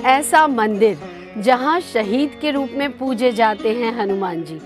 ऐसा मंदिर जहां शहीद के रूप में पूजे जाते हैं हनुमान जी।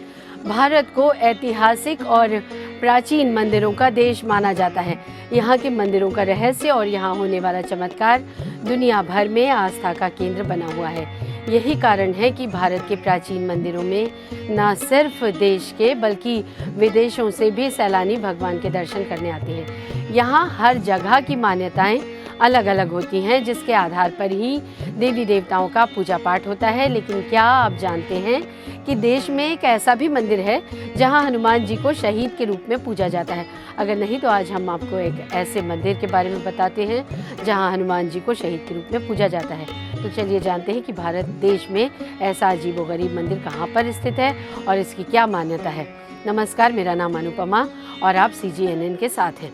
भारत को ऐतिहासिक और प्राचीन मंदिरों का देश माना जाता है। यहाँ के मंदिरों का रहस्य और यहाँ होने वाला चमत्कार दुनिया भर में आस्था का केंद्र बना हुआ है। यही कारण है कि भारत के प्राचीन मंदिरों में न सिर्फ देश के बल्कि विदेशों से भी सैलानी भगवान के दर्शन करने आते हैं। यहाँ हर जगह की मान्यताएं अलग अलग होती हैं, जिसके आधार पर ही देवी देवताओं का पूजा पाठ होता है। लेकिन क्या आप जानते हैं कि देश में एक ऐसा भी मंदिर है जहां हनुमान जी को शहीद के रूप में पूजा जाता है? अगर नहीं तो आज हम आपको एक ऐसे मंदिर के बारे में बताते हैं जहां हनुमान जी को शहीद के रूप में पूजा जाता है। तो चलिए जानते हैं कि भारत देश में ऐसा अजीबोगरीब मंदिर कहाँ पर स्थित है और इसकी क्या मान्यता है। नमस्कार, मेरा नाम अनुपमा और आप CGNN के साथ हैं।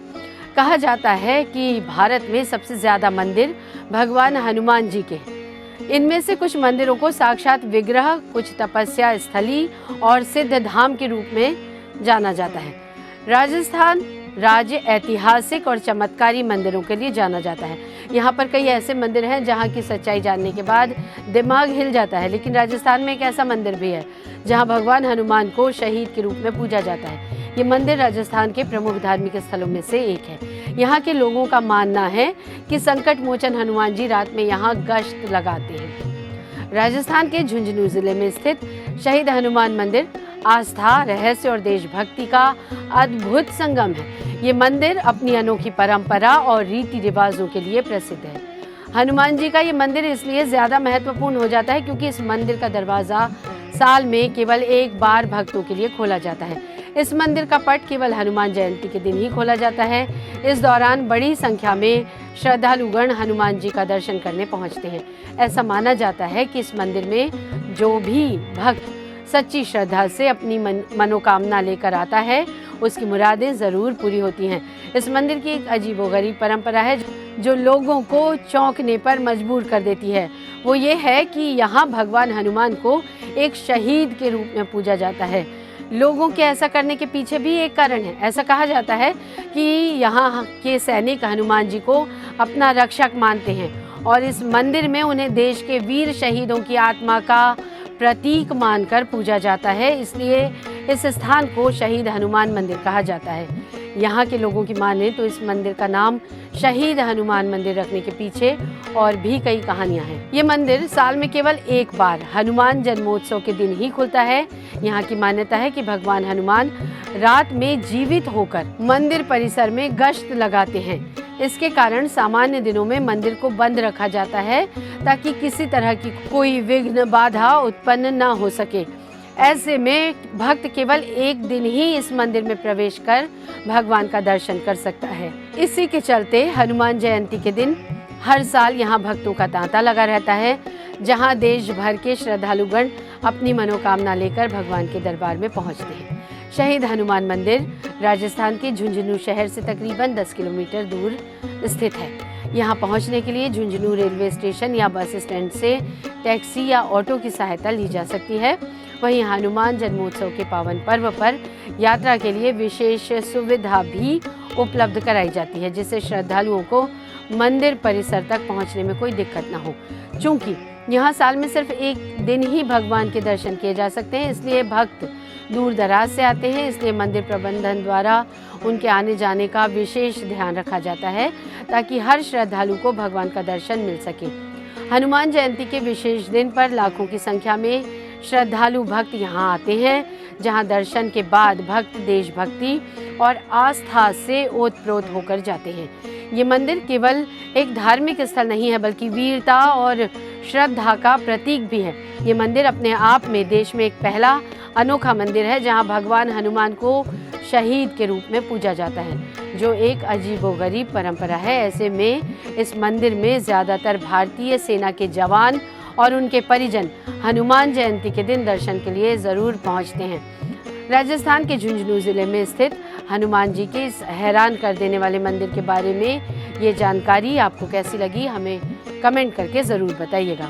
कहा जाता है कि भारत में सबसे ज़्यादा मंदिर भगवान हनुमान जी के हैं। इनमें से कुछ मंदिरों को साक्षात विग्रह, कुछ तपस्या स्थली और सिद्ध धाम के रूप में जाना जाता है। राजस्थान राज्य ऐतिहासिक और चमत्कारी मंदिरों के लिए जाना जाता है। यहाँ पर कई ऐसे मंदिर हैं जहाँ की सच्चाई जानने के बाद दिमाग हिल जाता है। लेकिन राजस्थान में एक ऐसा मंदिर भी है जहाँ भगवान हनुमान को शहीद के रूप में पूजा जाता है। ये मंदिर राजस्थान के प्रमुख धार्मिक स्थलों में से एक है। यहाँ के लोगों का मानना है कि संकट मोचन हनुमान जी रात में यहाँ गश्त लगाते हैं। राजस्थान के झुंझुनू जिले में स्थित शहीद हनुमान मंदिर आस्था, रहस्य और देशभक्ति का अद्भुत संगम है। ये मंदिर अपनी अनोखी परंपरा और रीति रिवाजों के लिए प्रसिद्ध है। हनुमान जी का ये मंदिर इसलिए ज़्यादा महत्वपूर्ण हो जाता है क्योंकि इस मंदिर का दरवाज़ा साल में केवल एक बार भक्तों के लिए खोला जाता है। इस मंदिर का पट केवल हनुमान जयंती के दिन ही खोला जाता है। इस दौरान बड़ी संख्या में श्रद्धालुगण हनुमान जी का दर्शन करने पहुंचते हैं। ऐसा माना जाता है कि इस मंदिर में जो भी भक्त सच्ची श्रद्धा से अपनी मनोकामना लेकर आता है, उसकी मुरादें ज़रूर पूरी होती हैं। इस मंदिर की एक अजीबोगरीब परंपरा है जो लोगों को चौंकने पर मजबूर कर देती है। वो ये है कि यहाँ भगवान हनुमान को एक शहीद के रूप में पूजा जाता है। लोगों के ऐसा करने के पीछे भी एक कारण है। ऐसा कहा जाता है कि यहाँ के सैनिक हनुमान जी को अपना रक्षक मानते हैं और इस मंदिर में उन्हें देश के वीर शहीदों की आत्मा का प्रतीक मानकर पूजा जाता है। इसलिए इस स्थान को शहीद हनुमान मंदिर कहा जाता है। यहाँ के लोगों की माने तो इस मंदिर का नाम शहीद हनुमान मंदिर रखने के पीछे और भी कई कहानियाँ हैं। ये मंदिर साल में केवल एक बार हनुमान जन्मोत्सव के दिन ही खुलता है। यहाँ की मान्यता है कि भगवान हनुमान रात में जीवित होकर मंदिर परिसर में गश्त लगाते हैं। इसके कारण सामान्य दिनों में मंदिर को बंद रखा जाता है ताकि किसी तरह की कोई विघ्न बाधा उत्पन्न न हो सके। ऐसे में भक्त केवल एक दिन ही इस मंदिर में प्रवेश कर भगवान का दर्शन कर सकता है। इसी के चलते हनुमान जयंती के दिन हर साल यहाँ भक्तों का तांता लगा रहता है, जहाँ देश भर के श्रद्धालुगण अपनी मनोकामना लेकर भगवान के दरबार में पहुँचते हैं। शहीद हनुमान मंदिर राजस्थान के झुंझुनू शहर से तकरीबन 10 किलोमीटर दूर स्थित है। यहाँ पहुँचने के लिए झुंझुनू रेलवे स्टेशन या बस स्टैंड से टैक्सी या ऑटो की सहायता ली जा सकती है। वहीं हनुमान जन्मोत्सव के पावन पर्व पर यात्रा के लिए विशेष सुविधा भी उपलब्ध कराई जाती है, जिससे श्रद्धालुओं को मंदिर परिसर तक पहुँचने में कोई दिक्कत न हो। चूँकि यहाँ साल में सिर्फ एक दिन ही भगवान के दर्शन किए जा सकते हैं, इसलिए भक्त दूर दराज से आते हैं। इसलिए मंदिर प्रबंधन द्वारा उनके आने जाने का विशेष ध्यान रखा जाता है ताकि हर श्रद्धालु को भगवान का दर्शन मिल सके। हनुमान जयंती के विशेष दिन पर लाखों की संख्या में श्रद्धालु भक्त यहाँ आते हैं, जहाँ दर्शन के बाद भक्त देशभक्ति और आस्था से ओतप्रोत होकर जाते हैं। ये मंदिर केवल एक धार्मिक स्थल नहीं है बल्कि वीरता और श्रद्धा का प्रतीक भी है। ये मंदिर अपने आप में देश में एक पहला अनोखा मंदिर है जहां भगवान हनुमान को शहीद के रूप में पूजा जाता है, जो एक अजीबोगरीब परंपरा है। ऐसे में इस मंदिर में ज़्यादातर भारतीय सेना के जवान और उनके परिजन हनुमान जयंती के दिन दर्शन के लिए ज़रूर पहुंचते हैं। राजस्थान के झुंझुनू ज़िले में स्थित हनुमान जी के इस हैरान कर देने वाले मंदिर के बारे में ये जानकारी आपको कैसी लगी, हमें कमेंट करके ज़रूर बताइएगा।